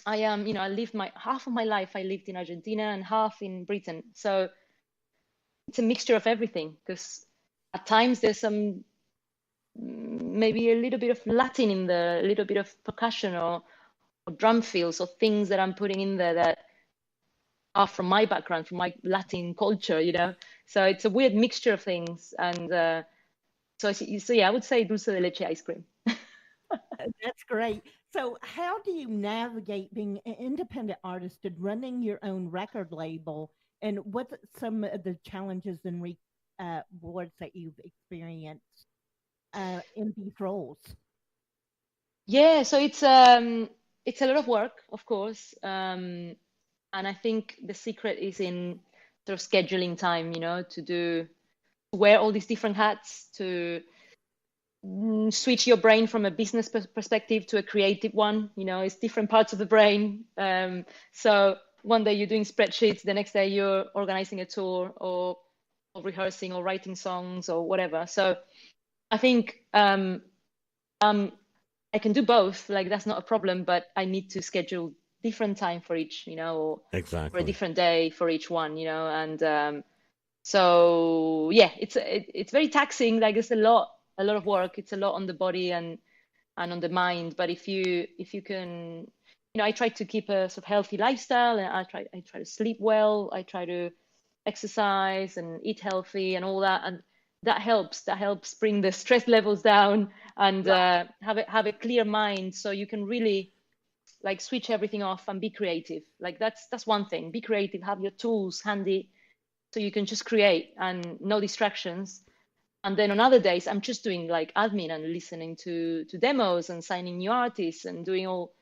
I am, you know, I lived half of my life I lived in Argentina and half in Britain. So it's a mixture of everything, because at times there's some maybe a little bit of Latin in there, a little bit of percussion or drum fills or things that I'm putting in there that are from my background, from my Latin culture, you know. So it's a weird mixture of things, and so yeah, I would say dulce de leche ice cream. That's great. So, how do you navigate being an independent artist and running your own record label? And what's some of the challenges and rewards that you've experienced in these roles? Yeah, so it's a lot of work, of course. And I think the secret is in sort of scheduling time, to wear all these different hats, to switch your brain from a business perspective to a creative one. It's different parts of the brain. So one day you're doing spreadsheets, the next day you're organizing a tour or rehearsing or writing songs or whatever. So I think I can do both. Like that's not a problem, but I need to schedule different time for each, or for a Exactly. different day for each one, and so yeah, it's very taxing. Like it's a lot of work. It's a lot on the body and on the mind. But if you can, I try to keep a sort of healthy lifestyle, and I try to sleep well. I try to exercise and eat healthy and all that, and that helps bring the stress levels down and have a clear mind, so you can really like switch everything off and be creative. Like that's one thing. Be creative, have your tools handy so you can just create and no distractions. And then on other days I'm just doing like admin and listening to demos and signing new artists and doing all,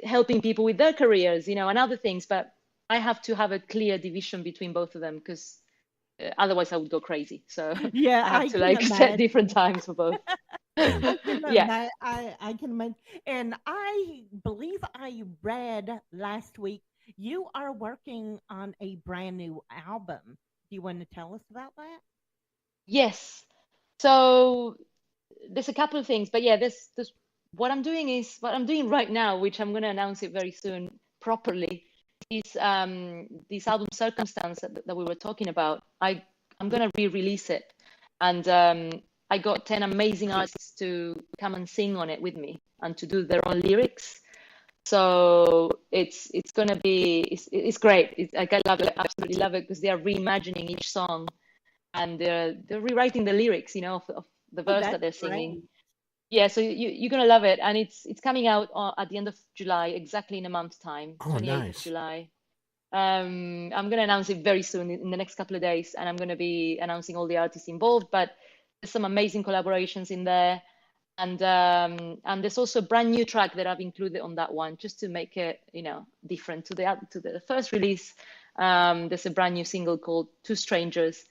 helping people with their careers, and other things. But I have to have a clear division between both of them, because otherwise I would go crazy. So Yeah, I have I to can like set imagine. different times for both. I can Yeah. I can imagine. And I believe I read last week you are working on a brand new album. Do you want to tell us about that? Yes. So there's a couple of things, but yeah, this what I'm doing right now, which I'm going to announce it very soon properly, is this album Circumstance that we were talking about. I'm going to re-release it, and I got 10 amazing artists to come and sing on it with me and to do their own lyrics. So it's going to be it's great. It's like I love it, absolutely love it, because they are reimagining each song, and they're rewriting the lyrics, of the Oh, verse that that's they're singing. great. Yeah, so you're gonna love it, and it's coming out at the end of July, exactly in a month's time, Oh, 28th of nice. July. I'm gonna announce it very soon in the next couple of days, and I'm gonna be announcing all the artists involved. But there's some amazing collaborations in there, and there's also a brand new track that I've included on that one, just to make it, different to the first release. There's a brand new single called Two Strangers,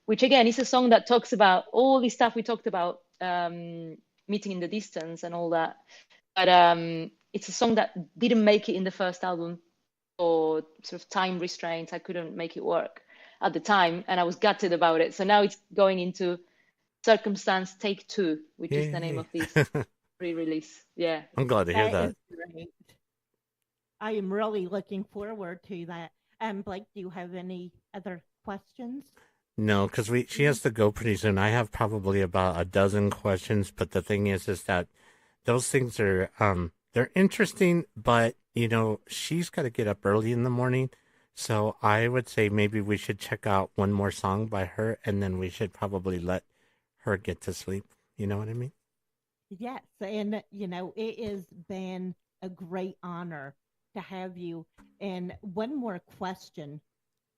which again is a song that talks about all the stuff we talked about, meeting in the distance and all that. But it's a song that didn't make it in the first album for sort of time restraints. I couldn't make it work at the time, and I was gutted about it. So now it's going into Circumstance Take Two, which is the name Yay. of this re-release. Yeah. I'm glad to hear That that. is great. I am really looking forward to that. Blake, do you have any other questions? No, because she has to go pretty soon. I have probably about a dozen questions, but the thing is that those things are they're interesting, but she's got to get up early in the morning. So I would say maybe we should check out one more song by her, and then we should probably let her get to sleep. You know what I mean? Yes, and it has been a great honor to have you. And one more question: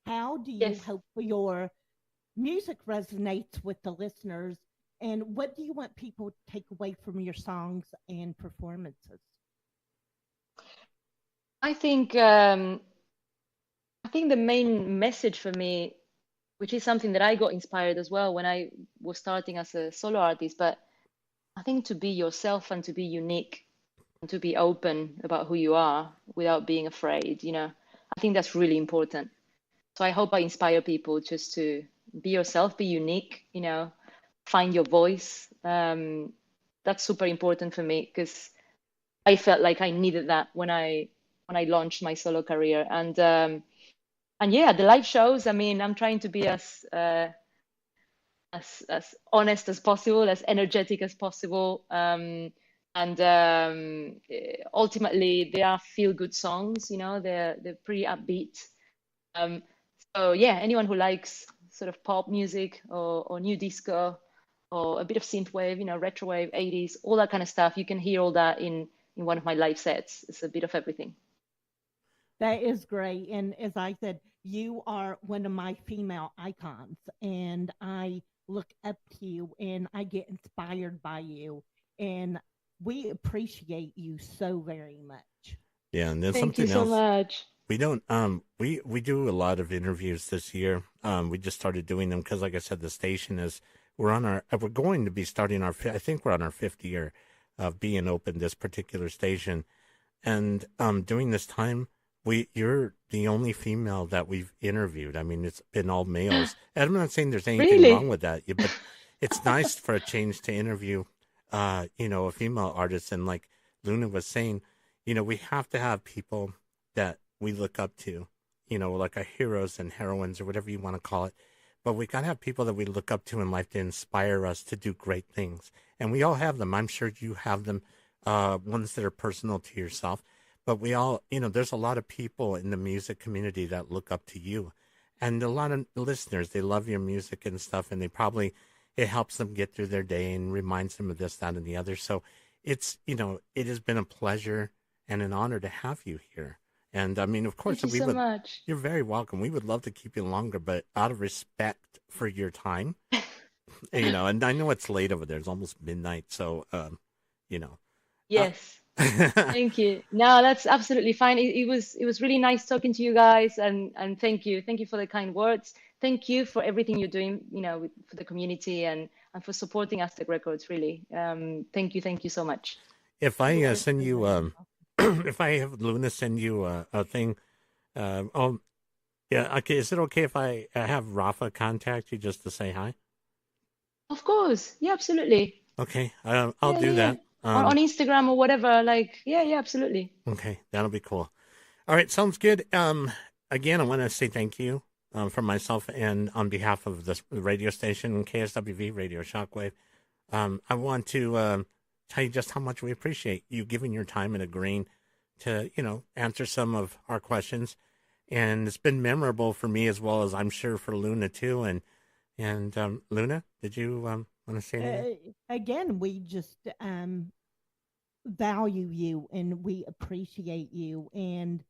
how do you Yes. hope your music resonates with the listeners, and what do you want people to take away from your songs and performances? I think the main message for me, which is something that I got inspired as well when I was starting as a solo artist, but I think to be yourself and to be unique and to be open about who you are without being afraid, I think that's really important. So I hope I inspire people just to be yourself, be unique, find your voice. That's super important for me, because I felt like I needed that when I launched my solo career. And yeah, the live shows, I mean, I'm trying to be as honest as possible, as energetic as possible. And ultimately, they are feel-good songs. They're pretty upbeat. So yeah, anyone who likes sort of pop music or new disco or a bit of synthwave, retrowave, 80s, all that kind of stuff. You can hear all that in one of my live sets. It's a bit of everything. That is great. And as I said, you are one of my female icons, and I look up to you and I get inspired by you. And we appreciate you so very much. Yeah, and then Thank something you so else. much. We don't we do a lot of interviews this year. We just started doing them because, like I said, the station is we're going to be starting I think we're on our 5th year of being open, this particular station, and during this time you're the only female that we've interviewed. I mean, it's been all males. And I'm not saying there's anything Really? wrong with that, but it's nice for a change to interview a female artist. And like Luna was saying, we have to have people that we look up to, like our heroes and heroines or whatever you want to call it. But we got to have people that we look up to in life to inspire us to do great things. And we all have them. I'm sure you have them, ones that are personal to yourself. But we all, there's a lot of people in the music community that look up to you. And a lot of listeners, they love your music and stuff. And it helps them get through their day and reminds them of this, that, and the other. So it's, it has been a pleasure and an honor to have you here. And I mean, of course, Thank you so much. You're very welcome. We would love to keep you longer, but out of respect for your time, and I know it's late over there. It's almost midnight. So, Yes. Thank you. No, that's absolutely fine. It was really nice talking to you guys, and thank you for the kind words. Thank you for everything you're doing, for the community and for supporting Aztec Records. Really, thank you so much. If I send you, if I have Luna send you a thing, yeah, okay. Is it okay if I have Rafa contact you just to say hi? Of course, yeah, absolutely. Okay, I'll do that. On Instagram or whatever, yeah, absolutely. Okay, that'll be cool. All right, sounds good. Again, I want to say thank you from myself and on behalf of the radio station, KSWV Radio Shockwave. I want to tell you just how much we appreciate you giving your time and agreeing to, answer some of our questions. And it's been memorable for me as well as I'm sure for Luna too. And Luna, did you want to say anything? Again, we just value you and we appreciate you, and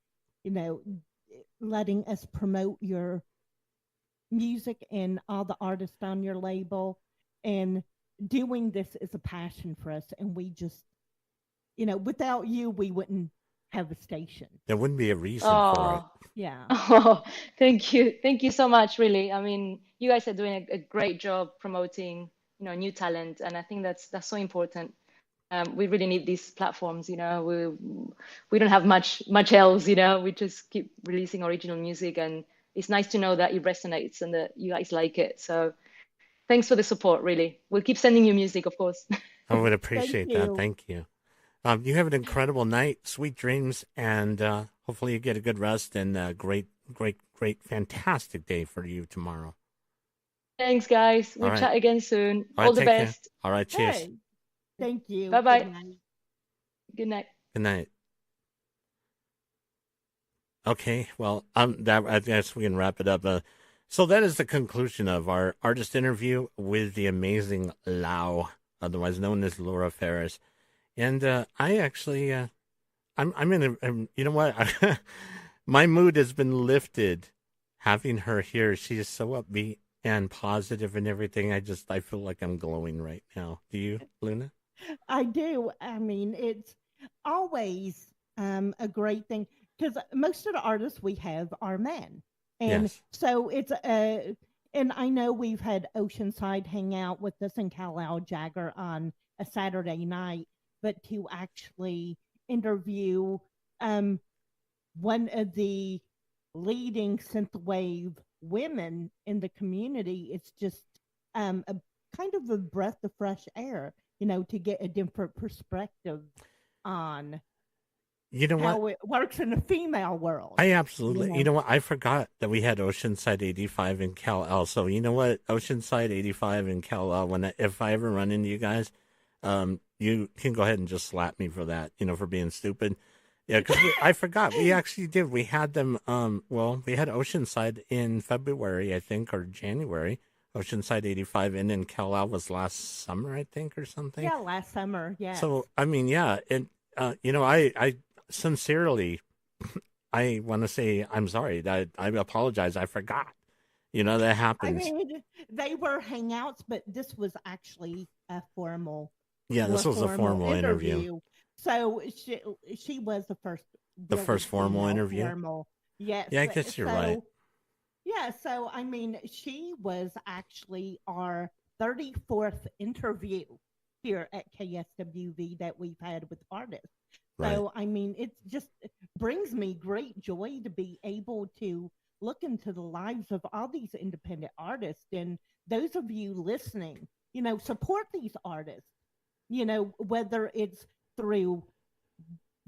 letting us promote your music and all the artists on your label, and doing this is a passion for us. And we just, without you, we wouldn't have a station. There wouldn't be a reason for it. Yeah. Oh, thank you so much. Really, I mean, you guys are doing a great job promoting, new talent, and I think that's so important. We really need these platforms. We don't have much else. We just keep releasing original music, and it's nice to know that it resonates and that you guys like it. So thanks for the support. Really, we'll keep sending you music, of course. I would appreciate that. Thank you. You have an incredible night, sweet dreams, and hopefully you get a good rest and a great, fantastic day for you tomorrow. Thanks, guys. We'll chat again soon. All the best. Care. All right, cheers. Hey, thank you. Bye-bye. Good night. Good night. Okay, well, I guess we can wrap it up. So that is the conclusion of our artist interview with the amazing LAU, otherwise known as Laura Ferris. And I actually, I'm in a, you know what? My mood has been lifted having her here. She is so upbeat and positive and everything. I feel like I'm glowing right now. Do you, Luna? I do. I mean, it's always a great thing because most of the artists we have are men. And so it's and I know we've had Oceanside hang out with us and Kal Jagger on a Saturday night, but to actually interview one of the leading synthwave women in the community, it's just a kind of a breath of fresh air, to get a different perspective on how it works in the female world. I absolutely, you know what? I forgot that we had Oceanside 85 and Cal-El. So you know what? Oceanside 85 and Cal-El, if I ever run into you guys, you can go ahead and just slap me for that, for being stupid. Yeah, because I forgot. We actually did. We had them, we had Oceanside in February, I think, or January Oceanside 85 in LAU was last summer, I think, or something. Yeah, last summer. Yeah. So, I mean, yeah. And, I sincerely, I want to say I'm sorry. That I apologize. I forgot. That happens. I mean, they were hangouts, but this was actually a formal. Yeah, this was a formal interview. So she was the first. The first formal interview. Yes. Yeah, I guess you're right. Yeah, so I mean, she was actually our 34th interview here at KSWV that we've had with artists. Right. So, I mean, it just brings me great joy to be able to look into the lives of all these independent artists. And those of you listening, support these artists, whether it's through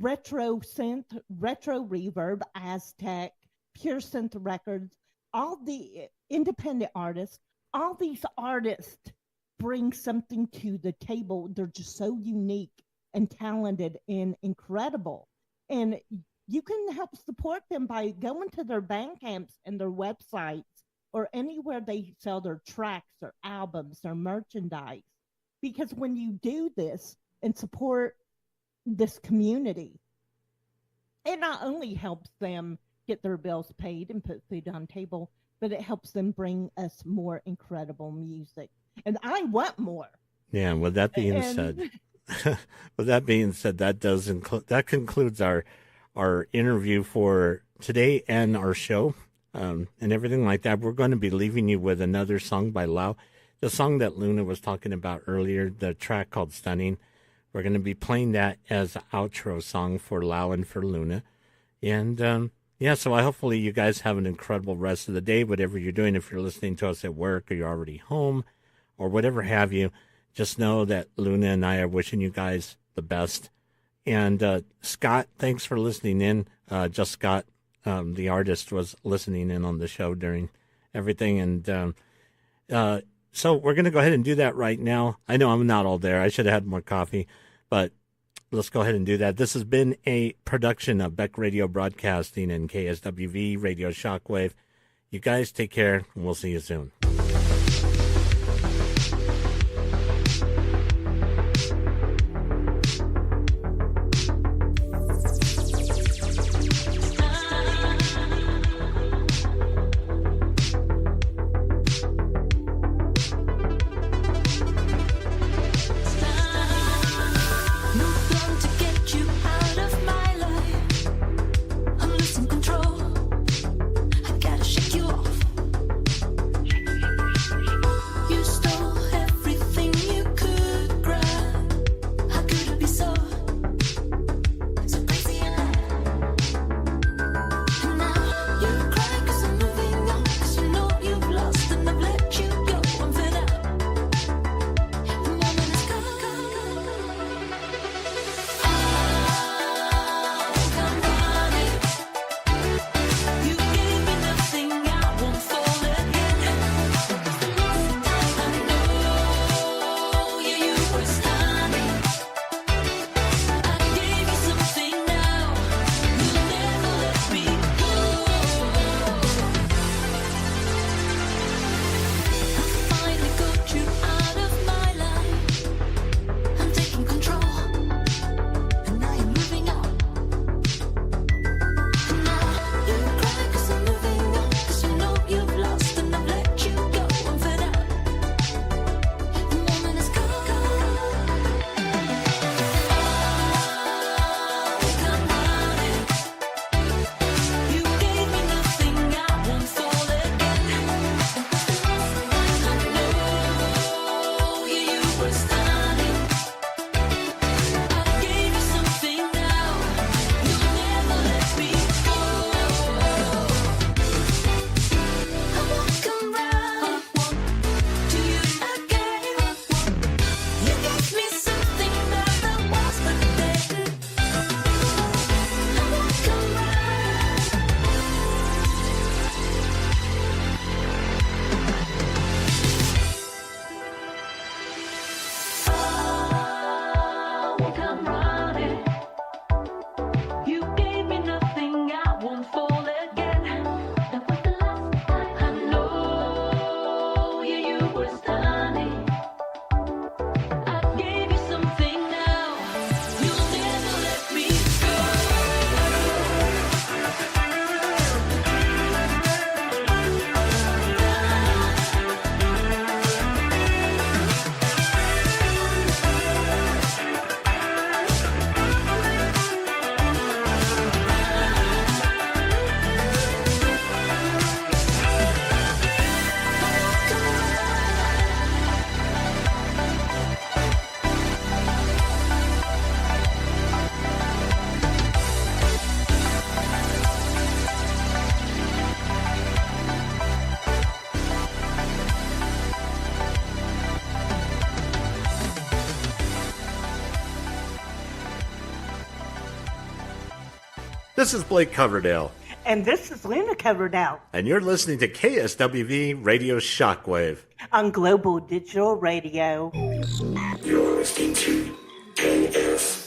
RetroSynth, Retro Reverb, Aztec, Pure Synth Records, all the independent artists, all these artists bring something to the table. They're just so unique and talented and incredible. And you can help support them by going to their Bandcamps and their websites or anywhere they sell their tracks or albums or merchandise. Because when you do this and support this community, it not only helps them get their bills paid and put food on table, but it helps them bring us more incredible music. And I want more. Yeah, with that being said, that concludes our interview for today and our show, and everything like that. We're going to be leaving you with another song by LAU, the song that Luna was talking about earlier, the track called Stunning. We're going to be playing that as an outro song for LAU and for Luna. And so hopefully you guys have an incredible rest of the day, whatever you're doing. If you're listening to us at work or you're already home or whatever have you, just know that Luna and I are wishing you guys the best. And Scott, thanks for listening in. Just Scott, the artist, was listening in on the show during everything. And so we're going to go ahead and do that right now. I know I'm not all there. I should have had more coffee, but let's go ahead and do that. This has been a production of Beck Radio Broadcasting and KSWV Radio Shockwave. You guys take care, and we'll see you soon. I'm losing control. I gotta shake you off. This is Blake Coverdale. And this is Luna Coverdale. And you're listening to KSWV Radio Shockwave. On Global Digital Radio. You're listening to KSWV.